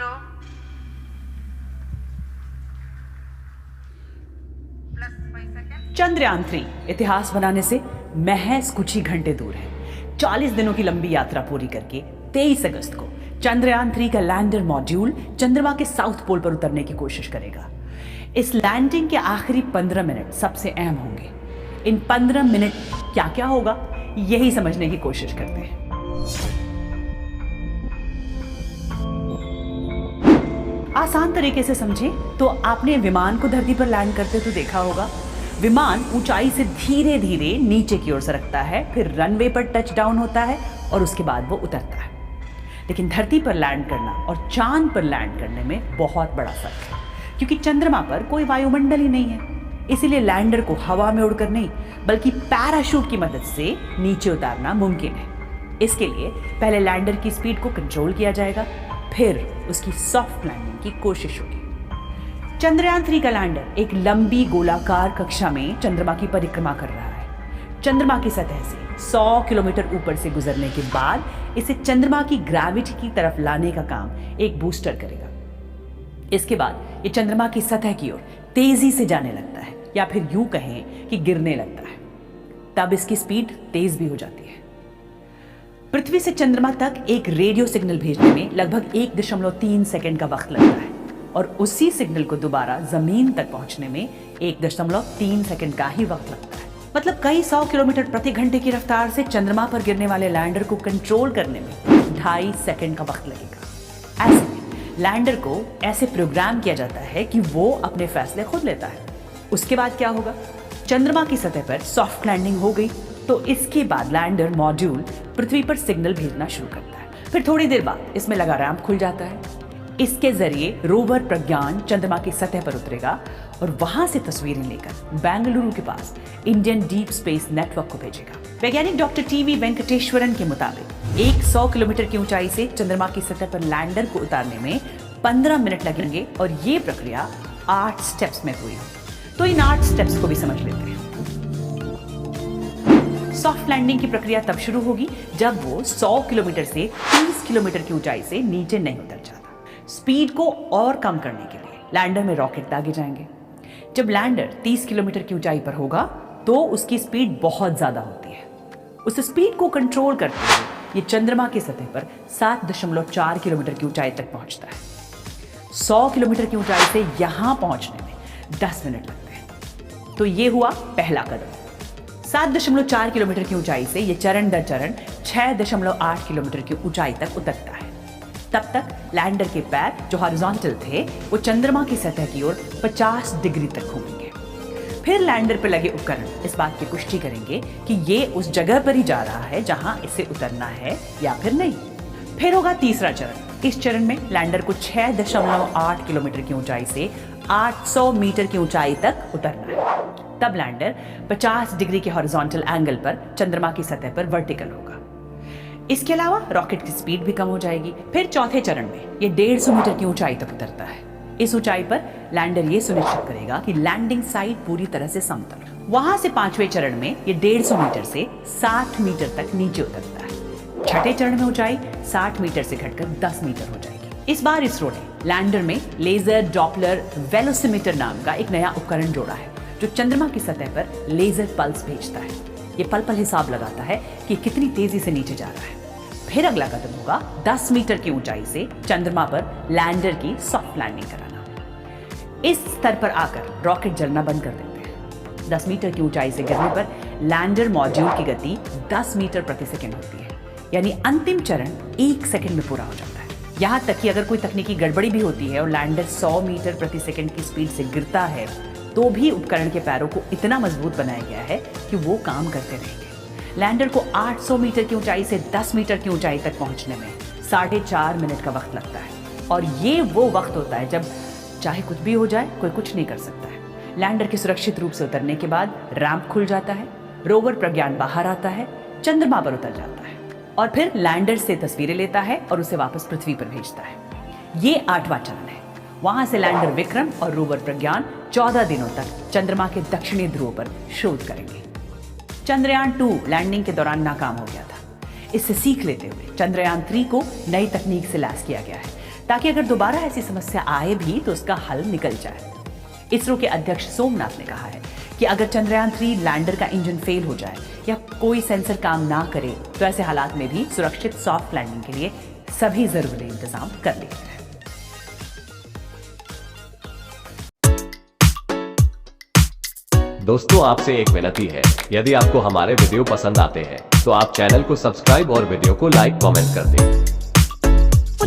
0 plus 5 second. Chandrayaan-3 इतिहास बनाने से महज कुछ ही घंटे दूर है। 40 दिनों की लंबी यात्रा पूरी करके 23 अगस्त को चंद्रयान-3 का लैंडर मॉड्यूल चंद्रमा के साउथ पोल पर उतरने की कोशिश करेगा। इस लैंडिंग के आखिरी 15 मिनट सबसे अहम होंगे। इन 15 मिनट क्या क्या होगा, यही समझने की कोशिश करते हैं। आसान तरीके से समझें तो आपने विमान को धरती पर लैंड करते तो देखा होगा। विमान ऊंचाई से धीरे धीरे नीचे की ओर सरकता है, फिर रनवे पर टच डाउन होता है और उसके बाद वो उतरता है। लेकिन धरती पर लैंड करना और चांद पर लैंड करने में बहुत बड़ा फर्क है, क्योंकि चंद्रमा पर कोई वायुमंडल ही नहीं है। इसीलिए लैंडर को हवा में उड़कर नहीं बल्कि पैराशूट की मदद से नीचे उतारना मुमकिन है। इसके लिए पहले लैंडर की स्पीड को कंट्रोल किया जाएगा, फिर उसकी सॉफ्ट लैंडिंग की कोशिश होगी। चंद्रयान-3 का लैंडर एक लंबी गोलाकार कक्षा में चंद्रमा की परिक्रमा कर रहा है। चंद्रमा की सतह से 100 किलोमीटर ऊपर से गुजरने के बाद इसे चंद्रमा की ग्रेविटी की तरफ लाने का काम एक बूस्टर करेगा। इसके बाद ये चंद्रमा की सतह की ओर तेजी से जाने लगता है, या फिर यूं कहें कि गिरने लगता है। तब इसकी स्पीड तेज भी हो जाती है। पृथ्वी से चंद्रमा तक एक रेडियो सिग्नल भेजने में लगभग 1.3 सेकंड का वक्त लगता है, और उसी सिग्नल को दोबारा जमीन तक पहुंचने में 1.3 सेकंड का ही वक्त लगता है। मतलब कई 100 किलोमीटर प्रति घंटे की रफ्तार से चंद्रमा पर गिरने वाले लैंडर को कंट्रोल करने में 2.5 सेकंड का वक्त लगेगा। ऐसे में लैंडर को ऐसे प्रोग्राम किया जाता है कि वो अपने फैसले खुद लेता है। उसके बाद क्या होगा? चंद्रमा की सतह पर सॉफ्ट लैंडिंग हो गई तो इसके बाद लैंडर मॉड्यूल पृथ्वी पर सिग्नल भेजना शुरू करता है। फिर थोड़ी देर बाद इसमें लगा रैंप खुल जाता है। इसके जरिए रोवर प्रज्ञान चंद्रमा की सतह पर उतरेगा और वहां से तस्वीरें लेकर बेंगलुरु के पास इंडियन डीप स्पेस नेटवर्क को भेजेगा। वैज्ञानिक डॉक्टर टीवी वेंकटेश्वरन के मुताबिक 100 किलोमीटर की ऊंचाई से चंद्रमा की सतह पर लैंडर को उतारने में 15 मिनट लगेंगे, और ये प्रक्रिया 8 स्टेप्स में हुई। तो इन 8 स्टेप्स को भी समझ लेते हैं। सॉफ्ट लैंडिंग की प्रक्रिया तब शुरू होगी जब वो 100 किलोमीटर से 30 किलोमीटर की ऊंचाई से नीचे नहीं उतर जाता। स्पीड को और कम करने के लिए लैंडर में रॉकेट दागे जाएंगे। जब लैंडर 30 किलोमीटर की ऊंचाई पर होगा तो उसकी स्पीड बहुत ज्यादा होती है। उस स्पीड को कंट्रोल करते हुए ये चंद्रमा की सतह पर 7.4 किलोमीटर की ऊंचाई तक पहुंचता है। 100 किलोमीटर की ऊंचाई से यहां पहुंचने में 10 मिनट लगते हैं। तो ये हुआ पहला कदम। 7.4 किलोमीटर की ऊंचाई से ये चरण दर चरण 6.8 किलोमीटर की ऊंचाई तक उतरता है। तब तक लैंडर के पैर जो हॉरिजॉन्टल थे वो चंद्रमा की सतह की ओर 50 डिग्री तक घूमेंगे। फिर लैंडर पर लगे उपकरण इस बात की पुष्टि करेंगे कि ये उस जगह पर ही जा रहा है जहां इसे उतरना है या फिर नहीं। फिर होगा तीसरा चरण। इस चरण में लैंडर को 6.8 किलोमीटर की ऊंचाई से 800 मीटर की ऊंचाई तक उतरना है। तब लैंडर 50 डिग्री के हॉरिजॉन्टल एंगल पर चंद्रमा की सतह पर वर्टिकल होगा। इसके अलावा रॉकेट की स्पीड भी कम हो जाएगी। फिर चौथे चरण में ये 150 मीटर की ऊंचाई तक उतरता है। इस ऊंचाई पर लैंडर ये सुनिश्चित करेगा कि लैंडिंग साइट पूरी तरह से समतल। वहां से पांचवें चरण में ये 150 मीटर से 60 मीटर तक नीचे उतरता है। छठे चरण में ऊंचाई 60 मीटर से घटकर 10 मीटर हो जाएगी। इस बार इसरो ने लैंडर में लेजर डॉपलर वेलोसिमीटर नाम का एक नया उपकरण जोड़ा है, जो चंद्रमा की सतह पर लेजर पल्स भेजता है। ये पल पल हिसाब लगाता है कि कितनी तेजी से नीचे जा रहा है। फिर अगला कदम होगा 10 मीटर की ऊंचाई से चंद्रमा पर लैंडर की सॉफ्ट लैंडिंग कराना। इस स्तर पर आकर रॉकेट जलना बंद कर देते हैं। 10 मीटर की ऊंचाई से गिरने पर लैंडर मॉड्यूल की गति 10 मीटर प्रति सेकंड होती है, यानी अंतिम चरण 1 सेकंड में पूरा हो जाता है। यहाँ तक कि अगर कोई तकनीकी गड़बड़ी भी होती है और लैंडर 100 मीटर प्रति सेकंड की स्पीड से गिरता है, तो भी उपकरण के पैरों को इतना मजबूत बनाया गया है कि वो काम करते रहेंगे। लैंडर को 800 मीटर की ऊंचाई से 10 मीटर की ऊंचाई तक पहुंचने में 4.5 मिनट का वक्त लगता है, और ये वो वक्त होता है जब चाहे कुछ भी हो जाए कोई कुछ नहीं कर सकता है। लैंडर के सुरक्षित रूप से उतरने के बाद रैंप खुल जाता है, रोवर प्रज्ञान बाहर आता है, चंद्रमा पर उतर जाता है और फिर लैंडर से तस्वीरें लेता है और उसे वापस पृथ्वी पर भेजता है। ये 8वां चरण है। वहां से लैंडर विक्रम और रोवर प्रज्ञान 14 दिनों तक चंद्रमा के दक्षिणी ध्रुव पर शोध करेंगे। चंद्रयान-2 लैंडिंग के दौरान नाकाम हो गया था। इससे सीख लेते हुए चंद्रयान-3 को नई तकनीक से लैस किया गया है, ताकि अगर दोबारा ऐसी समस्या आए भी तो उसका हल निकल जाए। इसरो के अध्यक्ष सोमनाथ ने कहा है कि अगर चंद्रयान 3 लैंडर का इंजन फेल हो जाए या कोई सेंसर काम ना करे तो ऐसे हालात में भी सुरक्षित सॉफ्ट लैंडिंग के लिए सभी जरूरी इंतजाम कर लिए हैं। दोस्तों, आपसे एक विनती है, यदि आपको हमारे वीडियो पसंद आते हैं तो आप चैनल को सब्सक्राइब और वीडियो को लाइक कमेंट कर दें।